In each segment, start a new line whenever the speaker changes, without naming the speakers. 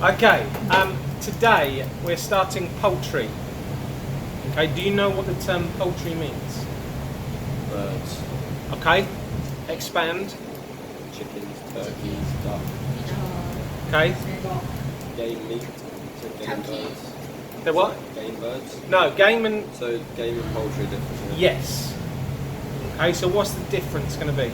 Okay, today we're starting poultry. Okay, do you know what the term poultry means?
Birds,
Okay, expand.
chickens, turkeys, duck,
Okay,
game meat, so game
Turkey.
birds.
the what?
Game birds.
No, game and
So game and poultry are different. isn't it?
yes. Okay, so what's the difference going to be?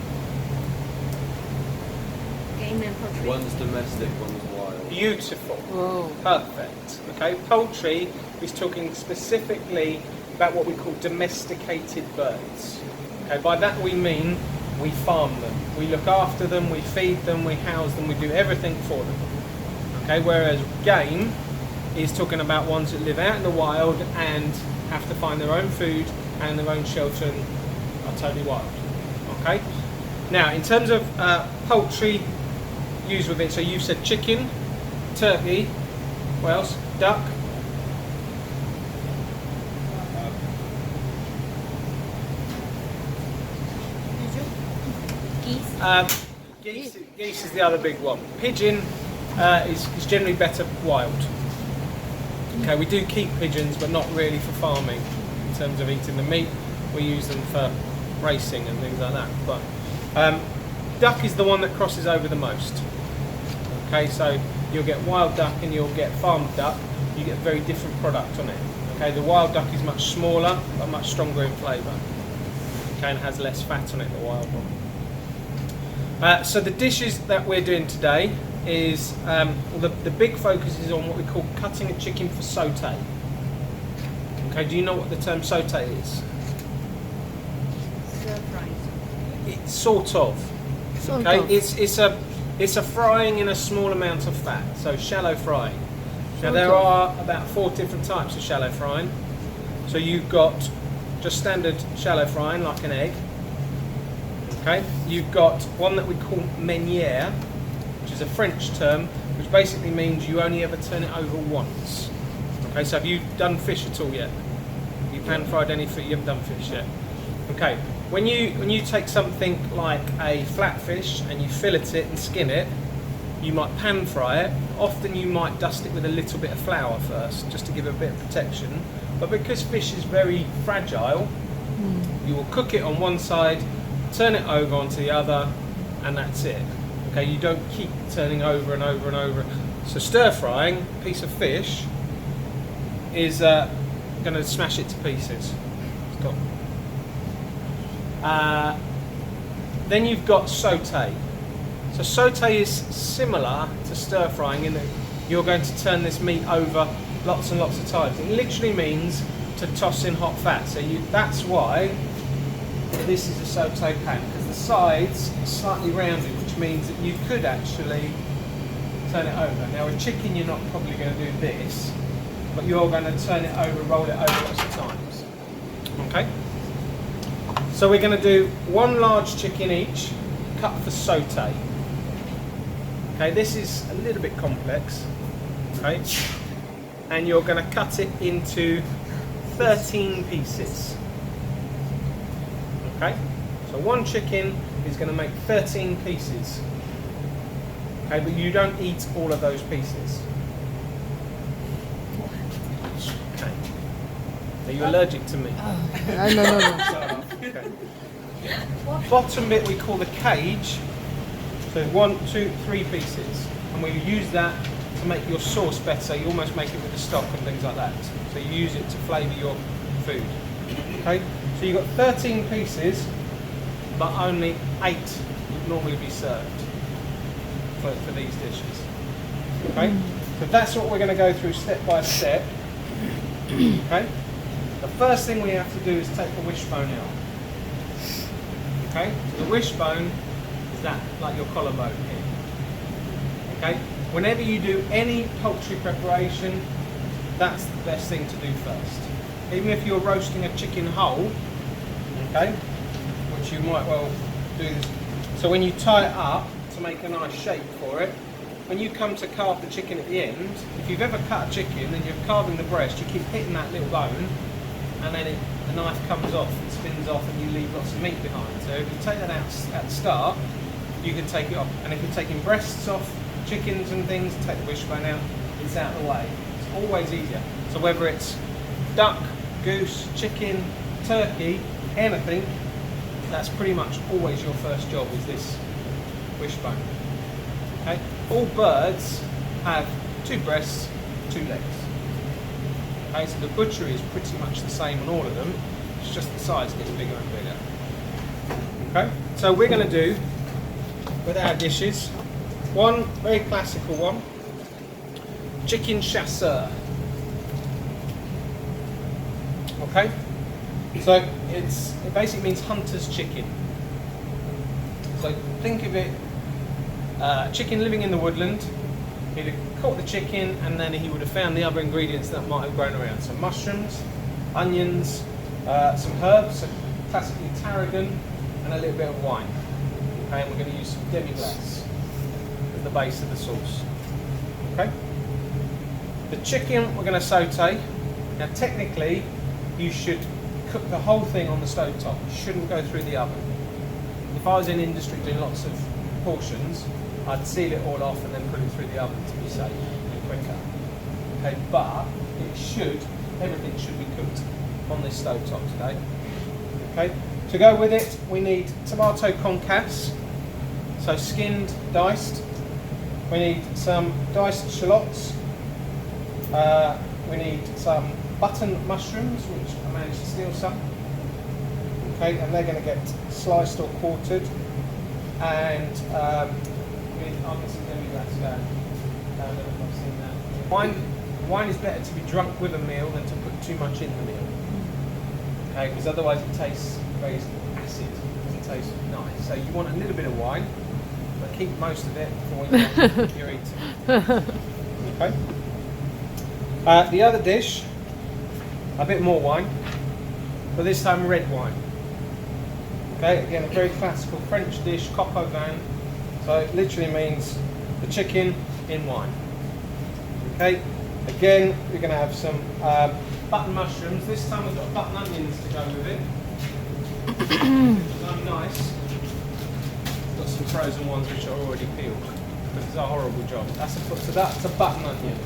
Game and poultry.
One's domestic, one's wild.
Beautiful.
Whoa.
Perfect. Okay, poultry is talking specifically about what we call domesticated birds. Okay, by that we mean we farm them, we look after them, we feed them, we house them, we do everything for them. Okay, whereas game is talking about ones that live out in the wild and have to find their own food and their own shelter and are totally wild. Okay. Now, in terms of poultry used with it, so you've said chicken, turkey, what else? Duck.
Geese.
Geese is the other big one. Pigeon is generally better wild. Okay, we do keep pigeons, but not really for farming. In terms of eating the meat, we use them for racing and things like that. But duck is the one that crosses over the most. Okay, so you'll get wild duck and you'll get farmed duck. You get a very different product on it. Okay, the wild duck is much smaller but much stronger in flavour. Okay, and has less fat on it, the wild one. So the dishes that we're doing today is the big focus is on what we call cutting a chicken for sauté. Okay, do you know what the term sauté is?
Stir fry.
It's sort of. Okay, it's a frying in a small amount of fat, so shallow frying. Now there are about 4 different types of shallow frying. So you've got just standard shallow frying, like an egg. Okay, you've got one that we call meunière, which is a French term, which basically means you only ever turn it over once. Okay, so have you done fish at all yet? You pan fried any fish? You haven't done fish yet. Okay, when you take something like a flatfish and you fillet it and skin it, you might pan fry it. Often you might dust it with a little bit of flour first, just to give it a bit of protection. But because fish is very fragile, you will cook it on one side, turn it over onto the other, and that's it. Okay, you don't keep turning over and over and over. So stir frying a piece of fish is going to smash it to pieces. Stop. Then you've got sauté. So sauté is similar to stir frying in that you're going to turn this meat over lots and lots of times. It literally means to toss in hot fat. So that's why this is a sauté pan, because the sides are slightly rounded, which means that you could actually turn it over. Now with chicken you're not probably going to do this, but you're going to turn it over, roll it over lots of times. Okay? So we're going to do one large chicken each, cut for sauté. Okay, this is a little bit complex. Okay? And you're going to cut it into 13 pieces. Okay, so one chicken is going to make 13 pieces. Okay, but you don't eat all of those pieces. Okay. Are you allergic to meat?
No.
Okay. Bottom bit we call the cage. So 1, 2, 3 pieces, and we use that to make your sauce better. You almost make it with the stock and things like that. So you use it to flavour your food. Okay. So you've got 13 pieces, but only 8 would normally be served for these dishes. Okay? So that's what we're going to go through step by step. Okay? The first thing we have to do is take the wishbone out. Okay? So the wishbone is that, like your collarbone here. Okay? Whenever you do any poultry preparation, that's the best thing to do first. Even if you're roasting a chicken whole, okay, which you might well do this. So when you tie it up to make a nice shape for it, when you come to carve the chicken at the end, if you've ever cut a chicken and you're carving the breast, you keep hitting that little bone, and then the knife comes off and spins off and you leave lots of meat behind. So if you take that out at the start, you can take it off. And if you're taking breasts off chickens and things, take the wishbone out, it's out of the way. It's always easier. So whether it's duck, goose, chicken, turkey, anything, that's pretty much always your first job, is this wishbone. Okay? All birds have 2 breasts, 2 legs. Okay, so the butchery is pretty much the same on all of them, it's just the size gets bigger and bigger. Okay, so we're going to do, with our dishes, one very classical one, chicken chasseur. Okay, so it basically means hunter's chicken. So think of it, chicken living in the woodland. He'd have caught the chicken and then he would have found the other ingredients that might have grown around. So mushrooms, onions, some herbs, so classically tarragon, and a little bit of wine. Okay, and we're going to use some demi-glace as the base of the sauce. Okay. The chicken we're going to saute. Now technically you should cook the whole thing on the stove top. You shouldn't go through the oven. If I was in industry doing lots of portions, I'd seal it all off and then put it through the oven to be safe and quicker. Okay, but everything should be cooked on this stove top today. Okay, to go with it, we need tomato concasse, so skinned, diced. We need some diced shallots. We need some button mushrooms, which I managed to steal some. Okay, and they're going to get sliced or quartered. And I'll get some demi-glace going. I don't know if I've seen that. Wine is better to be drunk with a meal than to put too much in the meal. Okay, because otherwise it tastes very acid. It doesn't taste nice. So you want a little bit of wine, but keep most of it for when you're eating. Okay. The other dish, a bit more wine, but this time red wine. Okay, again a very classical French dish, coq au vin. So it literally means the chicken in wine. Okay, again we're going to have some button mushrooms. This time we've got button onions to go with it. Very nice. Got some frozen ones which are already peeled. This is a horrible job. So that's a button onion,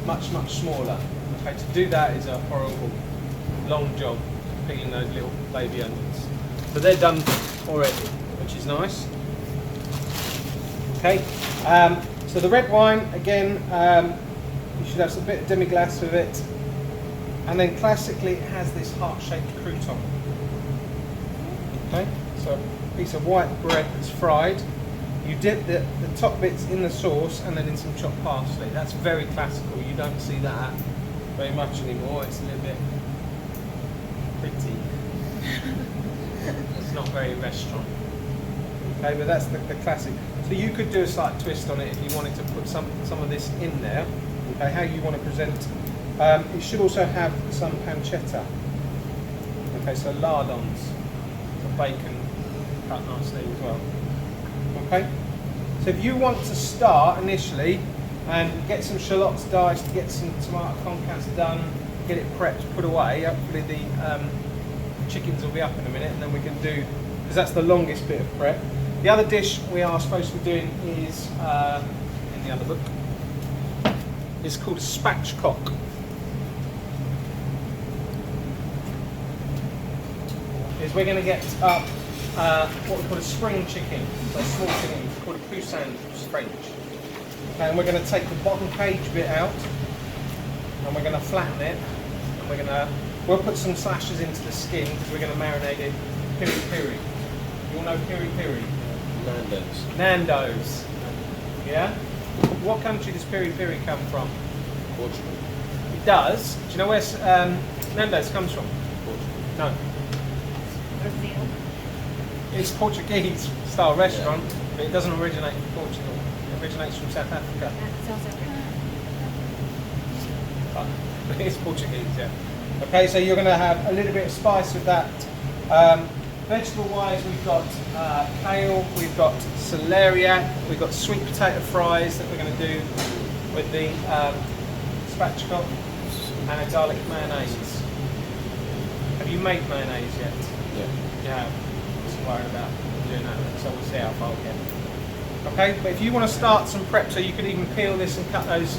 much smaller. Okay, to do that is a horrible long job, peeling those little baby onions. But they're done already, which is nice. Okay, so the red wine, again, you should have a bit of demi-glace with it. And then classically it has this heart-shaped crouton. Okay, so a piece of white bread that's fried. You dip the top bits in the sauce and then in some chopped parsley. That's very classical, you don't see that very much anymore. It's a little bit pretty. It's not very restaurant. Okay, but that's the classic. So you could do a slight twist on it if you wanted to put some of this in there. Okay, how you want to present. It should also have some pancetta. Okay, so lardons, some bacon cut nicely as well. Okay, so if you want to start initially and get some shallots diced, get some tomato concasse done, get it prepped, put away. Hopefully the chickens will be up in a minute, and then we can do, because that's the longest bit of prep. The other dish we are supposed to be doing is, in the other book, is called a spatchcock. Is we're going to get up what we call a spring chicken, so a small chicken called a poussin French. Okay, and we're going to take the bottom cage bit out, and we're going to flatten it, and we'll put some slashes into the skin because we're going to marinate it piri. You all know piri? Nando's. Yeah? What country does piri come from?
Portugal.
It does. Do you know where Nando's comes from?
Portugal.
No.
Brazil.
It's Portuguese style restaurant, but it doesn't originate from Portugal. It originates from South Africa.
South Africa.
But it's Portuguese, yeah. Okay, so you're going to have a little bit of spice with that. Vegetable-wise, we've got kale, we've got celeriac, we've got sweet potato fries that we're going to do with the spatchcock, and a garlic mayonnaise. Have you made mayonnaise yet?
Yeah.
You have. I wasn't worried about doing that, so we'll see how far we get. Okay, but if you want to start some prep, so you could even peel this and cut those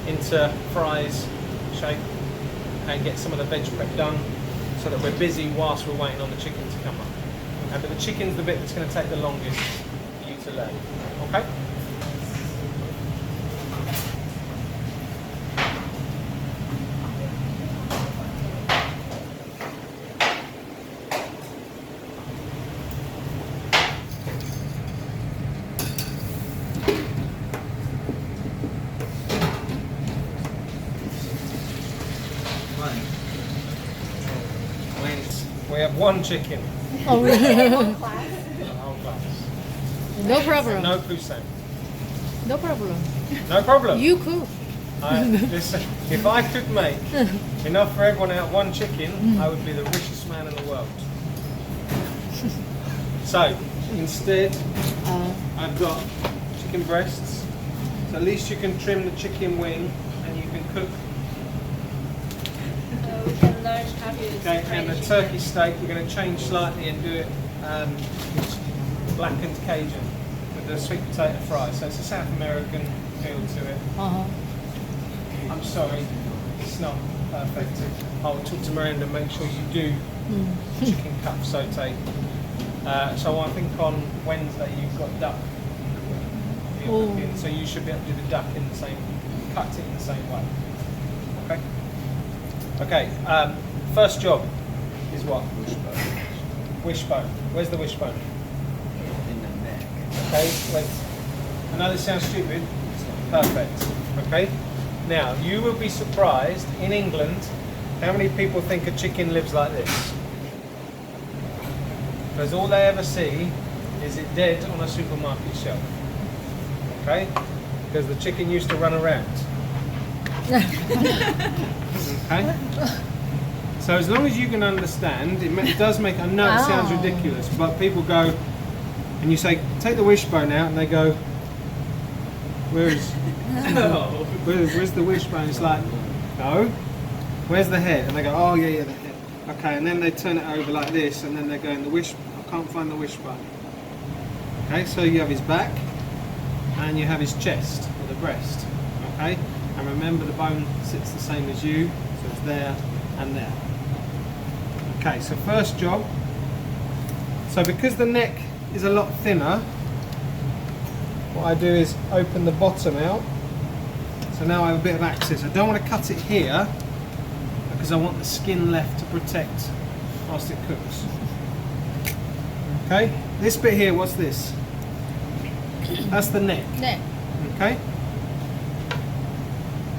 into fries shape and get some of the veg prep done so that we're busy whilst we're waiting on the chicken to come up. But the chicken's the bit that's going to take the longest for you to learn. Okay? We have one chicken.
Oh, really?
One class.
The whole class.
No problem.
No poussin.
No problem.
No problem.
You cook.
Listen, if I could make enough for everyone out one chicken, I would be the richest man in the world. So, instead, I've got chicken breasts. So at least you can trim the chicken wing and you can cook.
We can learn how to
Okay, and the turkey steak, we're going to change slightly and do it blackened Cajun with the sweet potato fry. So it's a South American feel to it. I'm sorry, it's not perfect. I'll talk to Miranda and make sure you do chicken cup saute. So I think on Wednesday you've got duck. So you should be able to do the duck in the same, cut it in the same way. Okay? Okay, first job is what? Wishbone. Wishbone. Where's the wishbone?
In the neck.
Okay, I know this sounds stupid. Perfect. Okay? Now, you will be surprised, in England, how many people think a chicken lives like this? Because all they ever see is it dead on a supermarket shelf. Okay? Because the chicken used to run around. Okay? So as long as you can understand, it does make, I know it sounds ridiculous, but people go, and you say, take the wishbone out, and they go, where's the wishbone? It's like, no. Where's the head? And they go, oh yeah, the head. Okay, and then they turn it over like this, and then they're going, I can't find the wishbone. Okay, so you have his back, and you have his chest, or the breast. Okay, and remember the bone sits the same as you, so it's there and there. Okay, so first job. So because the neck is a lot thinner, what I do is open the bottom out. So now I have a bit of access. I don't want to cut it here because I want the skin left to protect whilst it cooks. Okay, this bit here, what's this? That's the neck.
Neck.
Okay,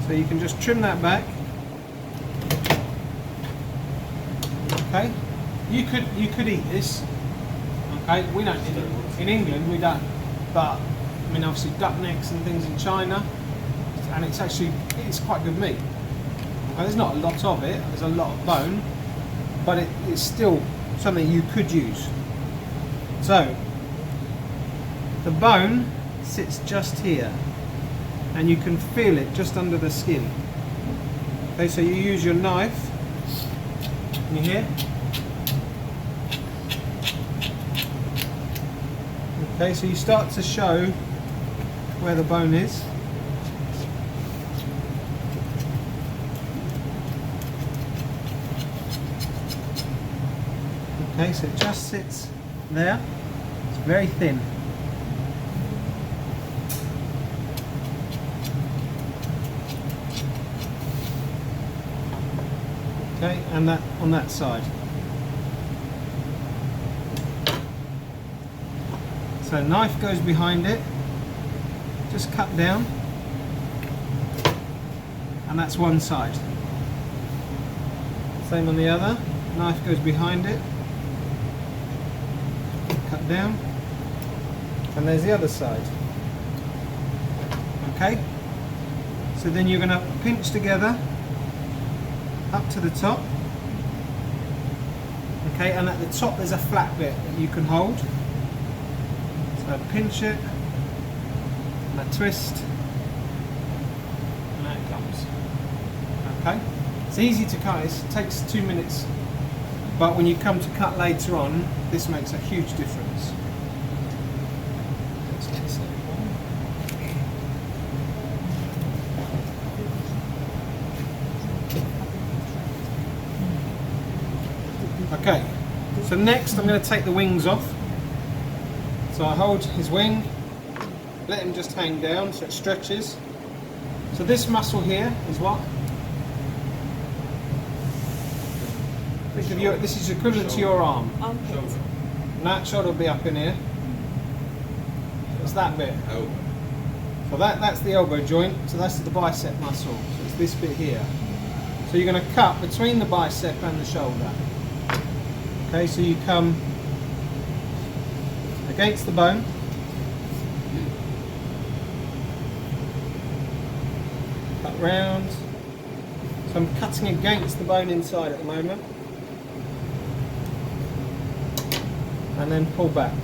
so you can just trim that back. Okay, you could eat this. Okay, we don't eat it in England. We don't, but I mean obviously duck necks and things in China, and it's quite good meat. Okay, there's not a lot of it. There's a lot of bone, but it's still something you could use. So the bone sits just here, and you can feel it just under the skin. Okay, so you use your knife. Can you hear? Okay, so you start to show where the bone is. Okay, so it just sits there. It's very thin. Okay, and that on that side. So knife goes behind it, just cut down, and that's one side. Same on the other, knife goes behind it, cut down, and there's the other side. Okay, so then you're going to pinch together up to the top. Okay, and at the top there's a flat bit that you can hold. So pinch it, and a twist, and out it comes. Okay, it's easy to cut. It takes 2 minutes, but when you come to cut later on, this makes a huge difference. Let's get this Okay, so next I'm going to take the wings off. So I hold his wing, let him just hang down so it stretches. So this muscle here is what? Think of your, this is equivalent to your arm.
Armpit.
And that shoulder will be up in here. It's that bit.
Elbow.
So that's the elbow joint, so that's the bicep muscle. So it's this bit here. So you're going to cut between the bicep and the shoulder. Okay, so you come against the bone. Cut round. So I'm cutting against the bone inside at the moment. And then pull back.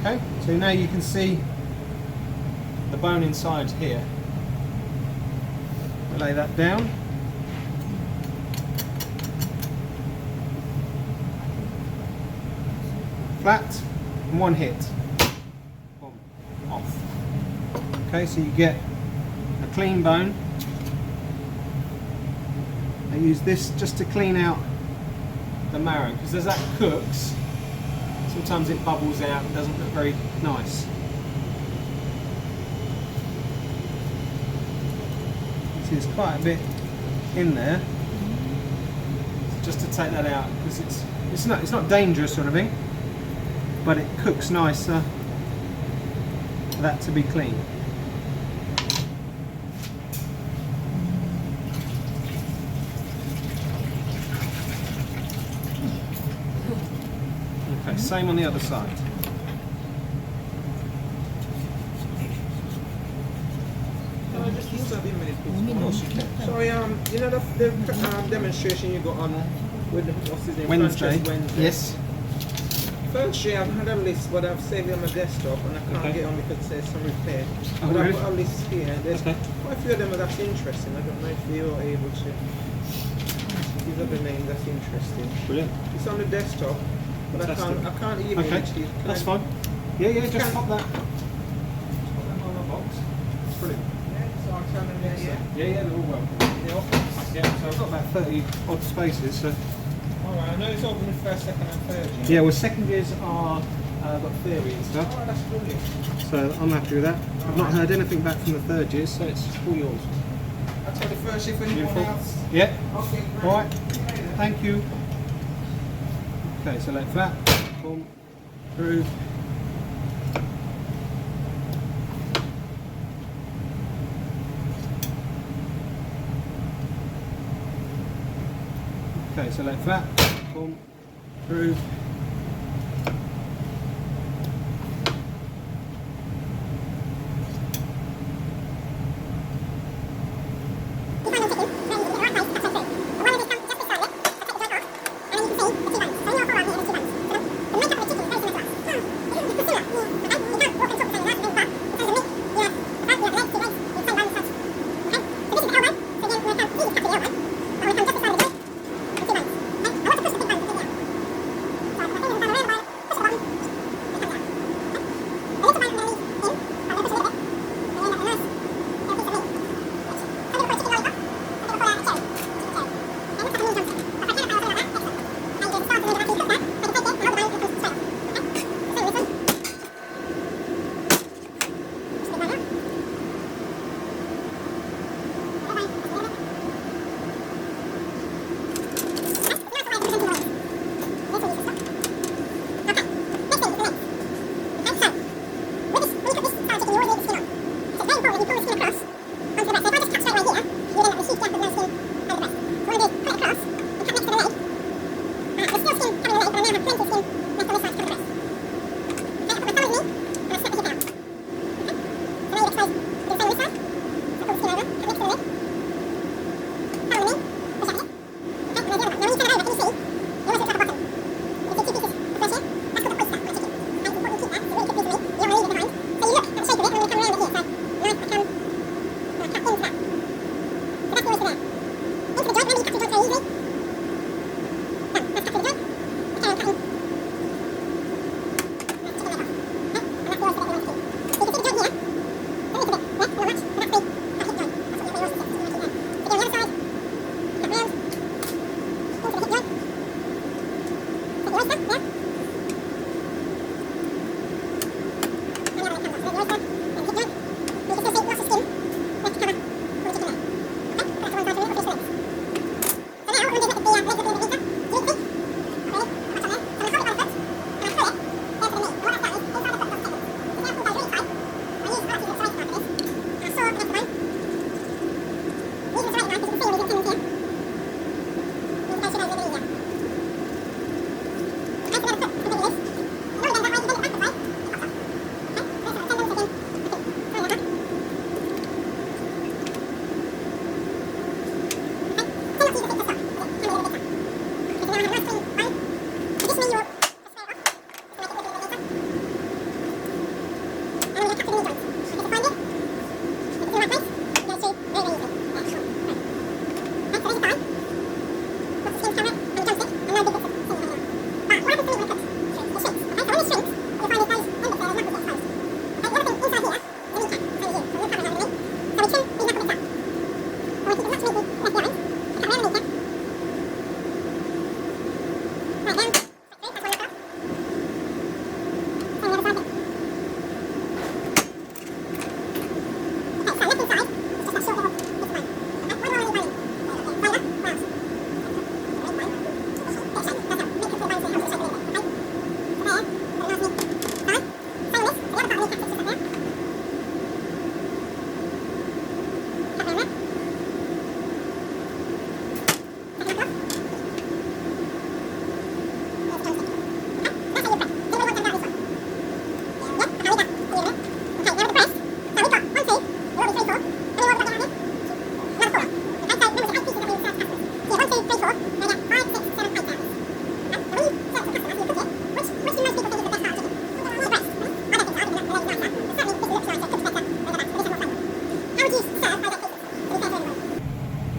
Okay, so now you can see the bone inside here. Lay that down. Flat, and one hit. Boom, off. Okay, so you get a clean bone. I use this just to clean out the marrow, because as that cooks, sometimes it bubbles out and doesn't look very nice. See, there's quite a bit in there. So just to take that out, because it's not dangerous or anything, but it cooks nicer for that to be clean. Okay, same on the other side.
Can I just disturb you a minute, please?
Of course you can.
Sorry, you know the demonstration you got on with the, what's his name?
Wednesday.
Wednesday.
Yes.
Firstly, I've had a list, but I've saved it on my desktop and I can't
Okay.
get on because it says some repair.
Oh,
But
really?
I've got a list here. There's
Okay.
quite a few of them that's interesting. I don't know if you are able to. These are the names that's interesting.
Brilliant.
It's on the desktop, but
Fantastic.
I can't email
Okay,
it to you. Can
that's
I-
fine. Yeah, just
Can-
pop that. Pop that on the box. Brilliant.
Yeah, so I'll turn them there, yeah.
Yeah, they're all welcome. Yeah, so I've got about 30 odd spaces. So
Alright, I know it's open the first, second and third.
yeah, well, second years are got theory and stuff.
Oh, that's brilliant.
So I'm happy with that. I've not heard anything back from the third years, so it's all yours.
I'll tell the first year for anyone
Beautiful.
else.
Yeah.
Okay, great.
All right. Thank you. Okay, so lay flat. Boom. Through. Okay, so lay flat. Boom. Through.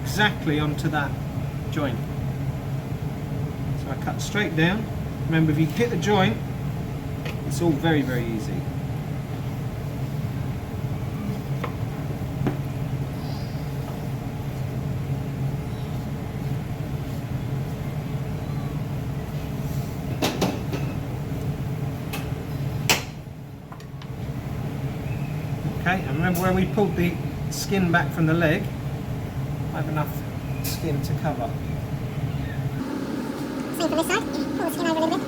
Exactly onto that joint. So I cut straight down. Remember, if you hit the joint, it's all very, very easy. Okay, and remember where we pulled the skin back from the leg, I have enough skin to cover.
Same for this side, pull the skin over a little bit.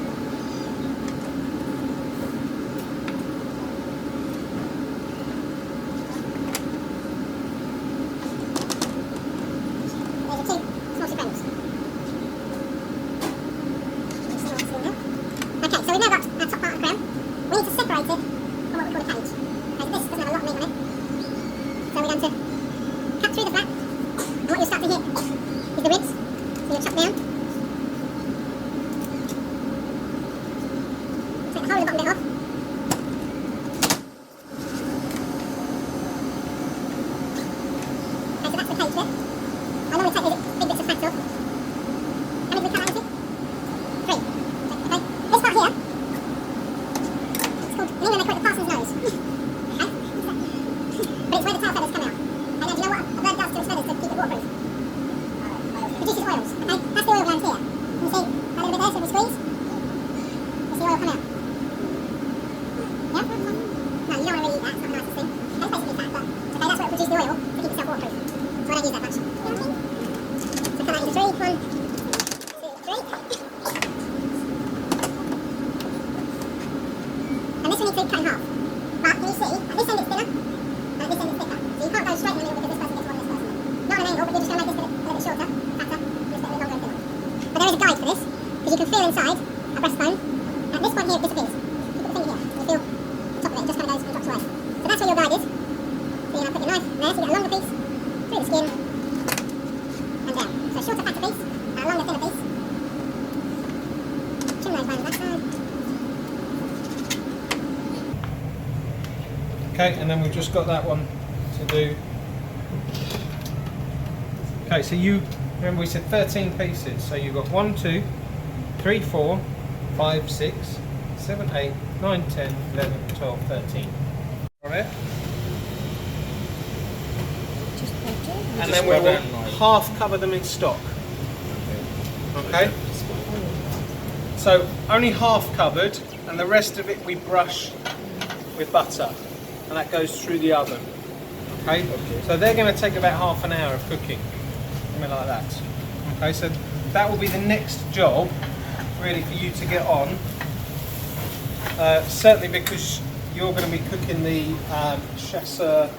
There's your 2 small sopranos. Okay, so we've now got our top part of the crown. We need to separate it from what we call a cage. Okay, so this doesn't have a lot of meat on it. So we're going to cut through the fat. And what you'll start to hit is the ribs. So you'll chop down. Take the whole of the bottom bit off. Okay, so that's the cage bit. I normally take these big bits of fat off. How many do we cut out into? 3. Okay, this part here, it's called, in England they call it the parson's nose. Okay, but it's where the tail feathers come out. And now do you know what a bird does to its feathers to keep it waterproof? Produces oils. Okay, that's the oil gland here. Can you see that little bit there? So if we squeeze, you'll see oil come out. Yeah? No, you don't want to really eat that. It's not nice to see. Okay, it's basically fat, but okay, that's what will produce the oil to keep itself waterproof. So I don't use that much. So cut that into 3. 1, 2, 3. And this we need to cut in half. But can you see, at this end it's thinner, and at this end it's thicker. So you can't go straight in the middle because this person gets more than this person. Not an angle, but you're just going to make this bit a little bit shorter, fatter, and this bit a bit longer and thinner. But there is a guide for this, because you can feel inside a breastbone. At this point here it disappears. You put the finger here, and you feel the top of it just kind of goes and drops away. So that's where your guide is. So you're going to put your knife there, so you get a longer piece, through the skin, and down. So a shorter, fatter piece, and a longer, thinner piece. Trim those round the back side.
Okay, and then we've just got that one to do. Okay, so you remember we said 13 pieces, so you've got 1, 2, 3, 4, 5, 6, 7, 8, 9, 10, 11, 12, 13. Got it? And then we will half cover them in stock. Okay? So only half covered, and the rest of it we brush with butter, and that goes through the oven. Okay? So they're going to take about half an hour of cooking, something like that. Okay, so that will be the next job, really, for you to get on. Certainly because you're going to be cooking the chasseur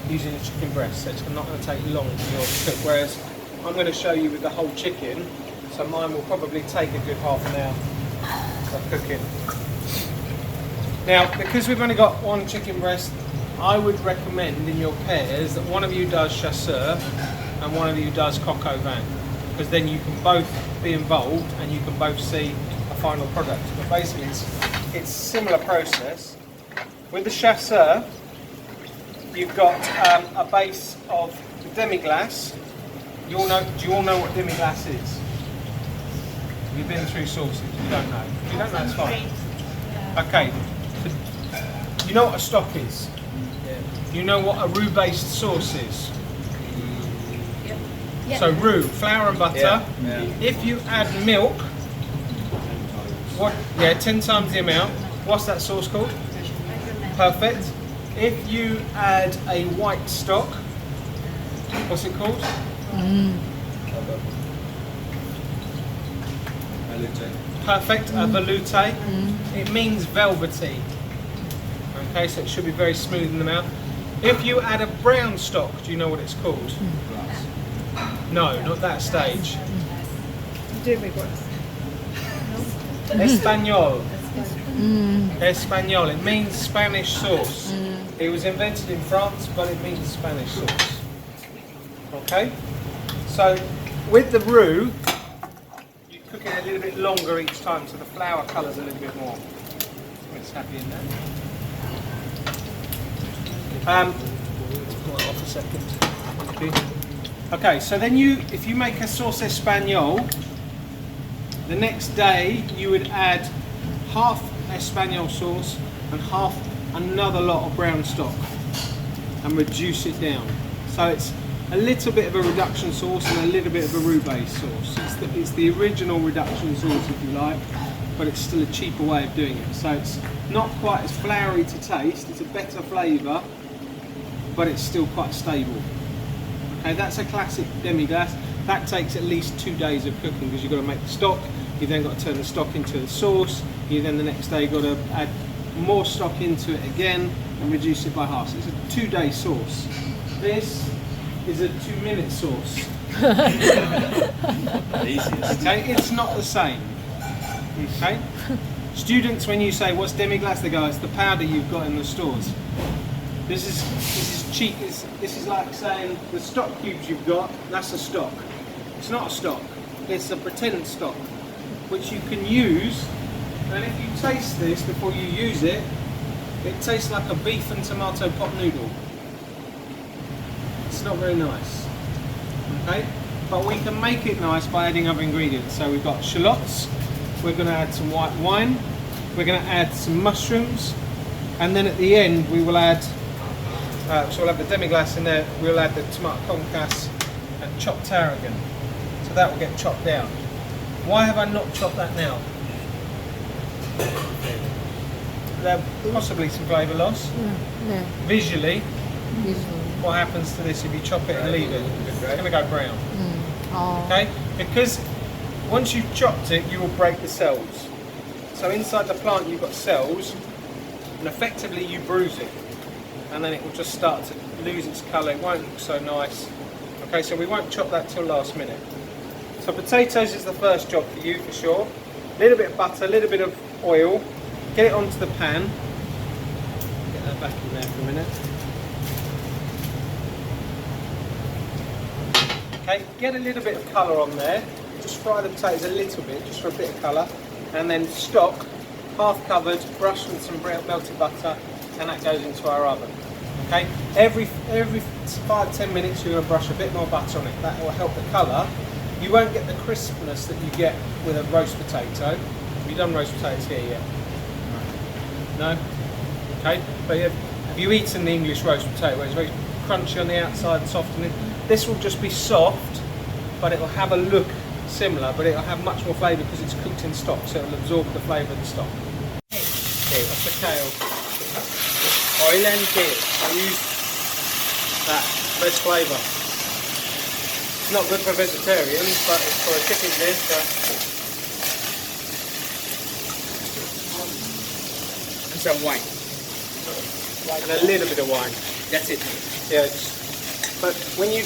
using the chicken breast, so it's not going to take long for yours to cook. Whereas I'm going to show you with the whole chicken, so mine will probably take a good half an hour of cooking. Now, because we've only got one chicken breast, I would recommend in your pairs that one of you does chasseur and one of you does coq au vin, because then you can both be involved and you can both see a final product. But basically it's a similar process. With the chasseur, you've got a base of demi-glace. Do you all know what demi-glace is? Have you been through sauces? You don't know. If you don't know, it's fine. Okay. You know what a stock is? Yeah. You know what a roux-based sauce is?
Yeah.
So roux, flour and butter.
Yeah. Yeah.
If you add milk, 10 times the amount. What's that sauce called? Perfect. If you add a white stock, what's it called? Perfect, a velouté. It means velvety. Okay, so it should be very smooth in the mouth. If you add a brown stock, do you know what it's called? No, not that stage. Espagnol. Espagnol. It means Spanish sauce. It was invented in France, but it means Spanish sauce. Okay? So, with the roux, you cook it a little bit longer each time, so the flour colours a little bit more. It's happy in there. Off a second. Okay, so then if you make a sauce espagnole, the next day you would add half espagnole sauce and half another lot of brown stock and reduce it down. So it's a little bit of a reduction sauce and a little bit of a roux-based sauce. It's the original reduction sauce, if you like, but it's still a cheaper way of doing it. So it's not quite as floury to taste, it's a better flavour, but it's still quite stable. Okay, that's a classic demi-glace. That takes at least 2 days of cooking because you've got to make the stock, you've then got to turn the stock into the sauce, you then the next day got to add more stock into it again and reduce it by half. So it's a 2-day sauce. This is a 2-minute sauce. Okay, it's not the same. Okay? Students, when you say what's demi-glace, they go, it's the powder you've got in the stores. This is cheap. This is like saying the stock cubes you've got, that's a stock. It's not a stock. It's a pretend stock, which you can use. And if you taste this before you use it, it tastes like a beef and tomato pot noodle. It's not very nice. Okay? But we can make it nice by adding other ingredients. So we've got shallots, we're going to add some white wine, we're going to add some mushrooms, and then at the end we will add, so we'll have the demi-glace in there, we'll add the tomato concasse and chopped tarragon. So that will get chopped down. Why have I not chopped that now? Possibly some flavour loss.
Yeah.
Visually,
Visually.
what happens to this if you chop it and leave it? It's going to go brown.
Oh.
Okay? Because once you've chopped it, you will break the cells. So inside the plant you've got cells, and effectively you bruise it. And then it will just start to lose its colour, it won't look so nice. Okay, so we won't chop that till last minute. So potatoes is the first job for you for sure. A little bit of butter, a little bit of oil, get it onto the pan. Get that back in there for a minute. Okay, get a little bit of colour on there. Just fry the potatoes a little bit, just for a bit of colour. And then stock, half covered, brush with some melted butter, and that goes into our oven. Okay, every 5-10 minutes you're going to brush a bit more butter on it. That will help the colour. You won't get the crispness that you get with a roast potato. Have you done roast potatoes here yet? No? Okay, but have you eaten the English roast potato where it's very crunchy on the outside and soft on it? This will just be soft, but it will have a look similar, but it will have much more flavour because it's cooked in stock, so it will absorb the flavour of the stock. Okay, that's the kale. Oil and kale. I use that. Best flavour. It's not good for vegetarians, but it's for a chicken dish.
And some wine.
And a little bit of wine.
That's it.
Yeah. But when you